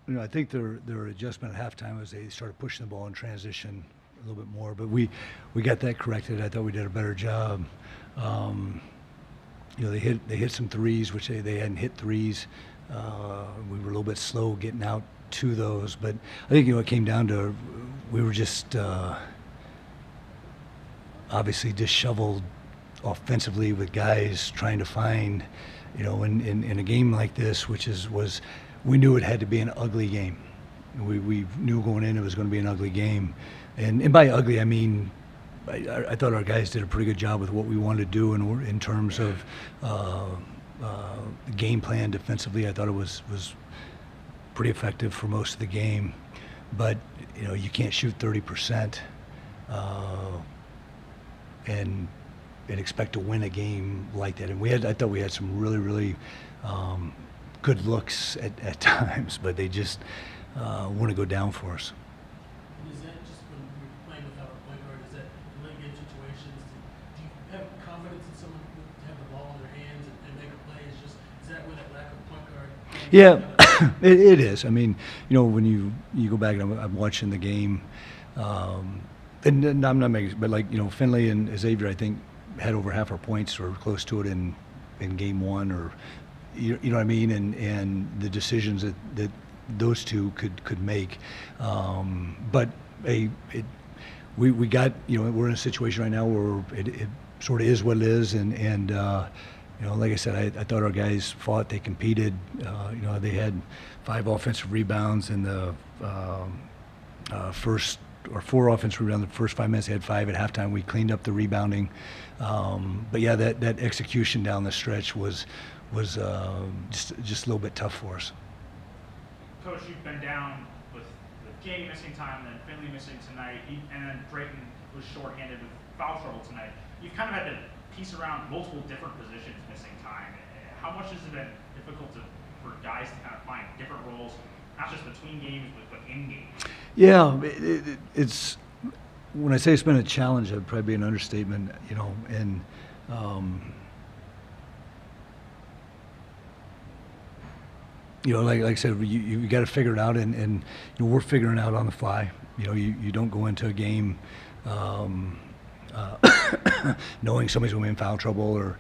I think their adjustment at halftime was they started pushing the ball in transition a little bit more, but we got that corrected. I thought we did a better job. Um, they hit some threes, which they hadn't hit threes. We were a little bit slow getting out to those, but I think it came down to we were just obviously disheveled offensively with guys trying to find, in a game like this, was we knew it had to be an ugly game. We knew going in it was going to be an ugly game, and by ugly I mean I thought our guys did a pretty good job with what we wanted to do in terms of the game plan defensively. I thought it was pretty effective for most of the game, but you can't shoot 30% and expect to win a game like that. And I thought we had some really, really good looks at times, but they just want to go down for us. And is that just when you're playing without a point guard? Is that in late game situations? Do you have confidence in someone to have the ball in their hands and make a play? Is that where that lack of point guard? Yeah, it is. I mean, when you go back and I'm watching the game, and I'm not making, but Finley and Xavier, I think, had over half our points or close to it in game one, or you know what I mean, and the decisions that those two could make. But we got, we're in a situation right now where it sort of is what it is, and like I said, I thought our guys fought, they competed. They had 5 offensive rebounds in the first, or 4 offensive rebounds in the first 5 minutes. They had 5 at halftime. We cleaned up the rebounding. But yeah, that execution down the stretch was just a little bit tough for us. Coach, you've been down with Gay missing time, then Finley missing tonight, and then Drayton was shorthanded with foul trouble tonight. You've kind of had to piece around multiple different positions missing time. How much has it been difficult for guys to kind of find different roles, not just between games, but in games? Yeah, it's when I say it's been a challenge, that'd probably be an understatement, and like I said, you got to figure it out, and we're figuring it out on the fly. You don't go into a game knowing somebody's going to be in foul trouble, or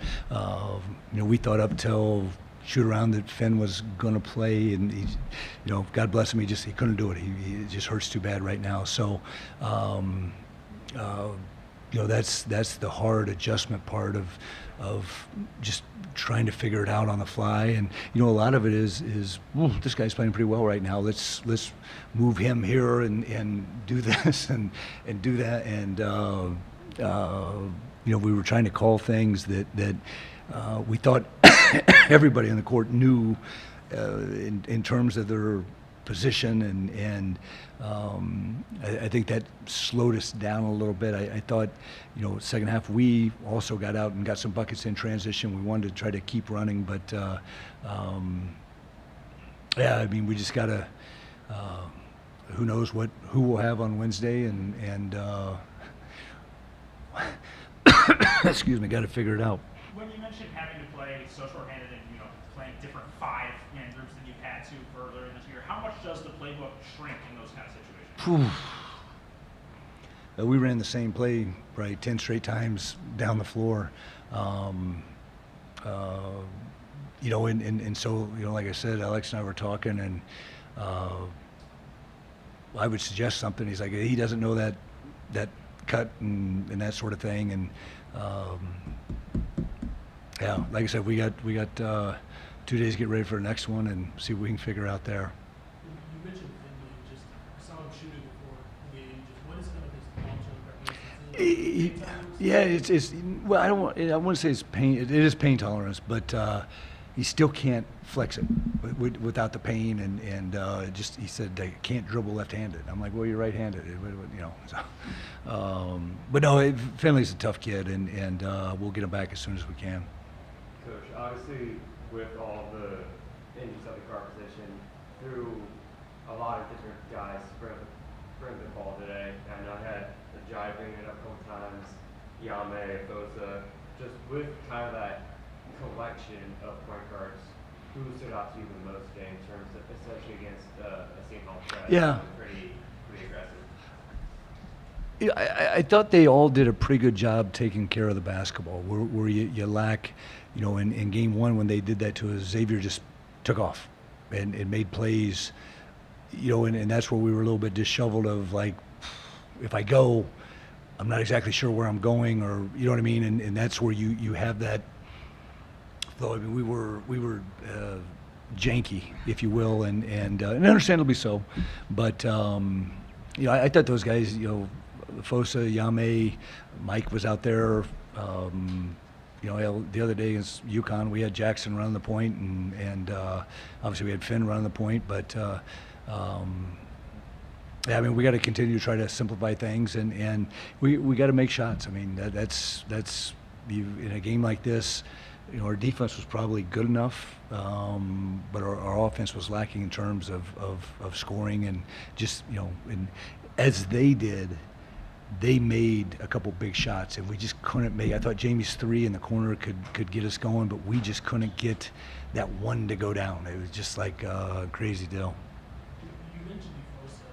we thought up till shoot around that Finn was going to play, and he, God bless him, he couldn't do it. He just hurts too bad right now. So that's the hard adjustment part of just trying to figure it out on the fly. And a lot of it is well, this guy's playing pretty well right now. Let's move him here and do this and do that. And we were trying to call things that we thought everybody on the court knew in terms of their position, and I think that slowed us down a little bit. I thought, second half we also got out and got some buckets in transition. We wanted to try to keep running, but yeah, I mean, we just gotta. Who knows who we'll have on Wednesday, and excuse me, got to figure it out. When you mentioned having to play so shorthanded and playing different 5-man groups than you've had to for earlier in this year, how much does the playbook shrink in those kind of situations? We ran the same play probably 10 straight times down the floor. And so, like I said, Alex and I were talking, and I would suggest something. He's like, he doesn't know that cut and that sort of thing. And yeah, like I said, we got 2 days to get ready for the next one and see what we can figure out there. You mentioned Finley, just saw him shooting before the game. Just what is kind of his long-term practice? Yeah, it's well, I wouldn't say it's pain. It is pain tolerance, but he still can't flex it without the pain, and just he said I can't dribble left-handed. I'm like, well, you're right-handed, So, but no, Finley's a tough kid, and we'll get him back as soon as we can. Coach, obviously with all the injuries at the guard position, through a lot of different guys bring the ball today. I know I had Ajay bringing it up a couple times, Yame, Bosa, just with kind of that collection of point guards, who stood out to you the most today in terms of, especially against a Seton side? Yeah. Pretty aggressive. Yeah, I thought they all did a pretty good job taking care of the basketball. Where you lack, in game one when they did that to us, Xavier just took off and made plays, and that's where we were a little bit disheveled of like, if I go, I'm not exactly sure where I'm going, or you know what I mean, and that's where you have that. Though I mean, we were janky, if you will, and understandably so, but I thought those guys, Fosa, Yame, Mike was out there. The other day against UConn, we had Jackson running the point, and obviously we had Finn running the point. But yeah, I mean, we got to continue to try to simplify things, and we got to make shots. I mean, that's in a game like this. Our defense was probably good enough, but our offense was lacking in terms of scoring, and just and as they did. They made a couple big shots, and we just couldn't make. I thought Jamie's three in the corner could get us going, but we just couldn't get that one to go down. It was just like a crazy deal. You mentioned before, so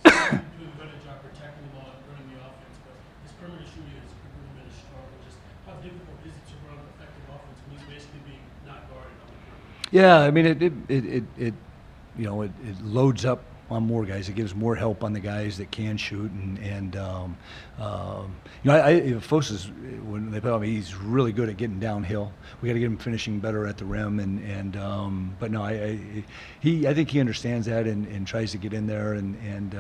doing a better job protecting the ball and running the offense, but his perimeter shooting has really been a struggle. Just how difficult is it to run effective offense when he's basically being not guarded on the perimeter? Yeah, I mean it loads up on more guys. It gives more help on the guys that can shoot, and Fosa's, when they play on me, he's really good at getting downhill. We got to get him finishing better at the rim, but no, I think he understands that and tries to get in there, and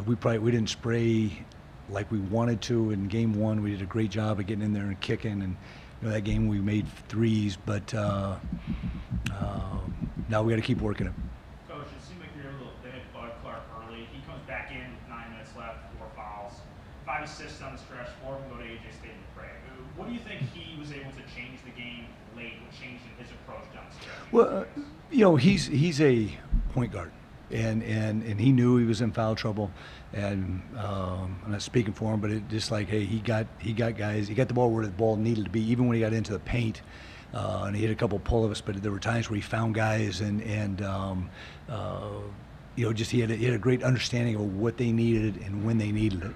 we didn't spray like we wanted to in game one. We did a great job of getting in there and kicking, and that game we made threes, but now we got to keep working it. Coach, it seemed like you were able to hit Butler early. He comes back in with 9 minutes left, 4 fouls, 5 assists on the stretch, 4 of them go to AJ State and Craig. What do you think he was able to change the game late? What changed in his approach down the stretch? Well, he's a point guard, and he knew he was in foul trouble, and I'm not speaking for him, but it just like, hey, he got guys, he got the ball where the ball needed to be, even when he got into the paint. And he hit a couple pull-ups, but there were times where he found guys, and just he had a great understanding of what they needed and when they needed it.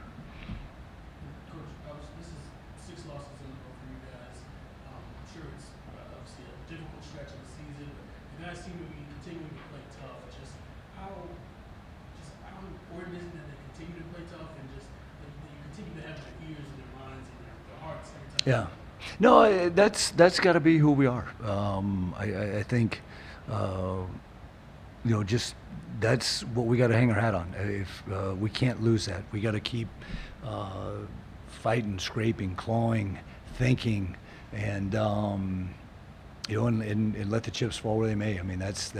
Coach, this is 6 losses in a row for you guys. I'm sure it's obviously a difficult stretch of the season, but you guys seem to be continuing to play tough. Just how important is it that they continue to play tough, and just that you continue to have their ears and their minds and their hearts every time? Yeah. No, that's got to be who we are. I think, just that's what we got to hang our hat on. If we can't lose that, we got to keep fighting, scraping, clawing, thinking, and and let the chips fall where they may. I mean, that's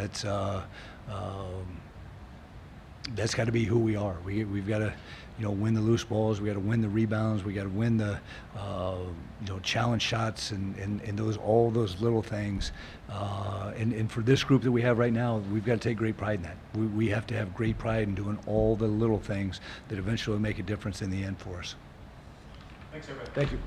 got to be who we are. We've got to, win the loose balls. We got to win the rebounds. We got to win the, challenge shots and all those little things. And for this group that we have right now, we've got to take great pride in that. We have to have great pride in doing all the little things that eventually make a difference in the end for us. Thanks, everybody. Thank you.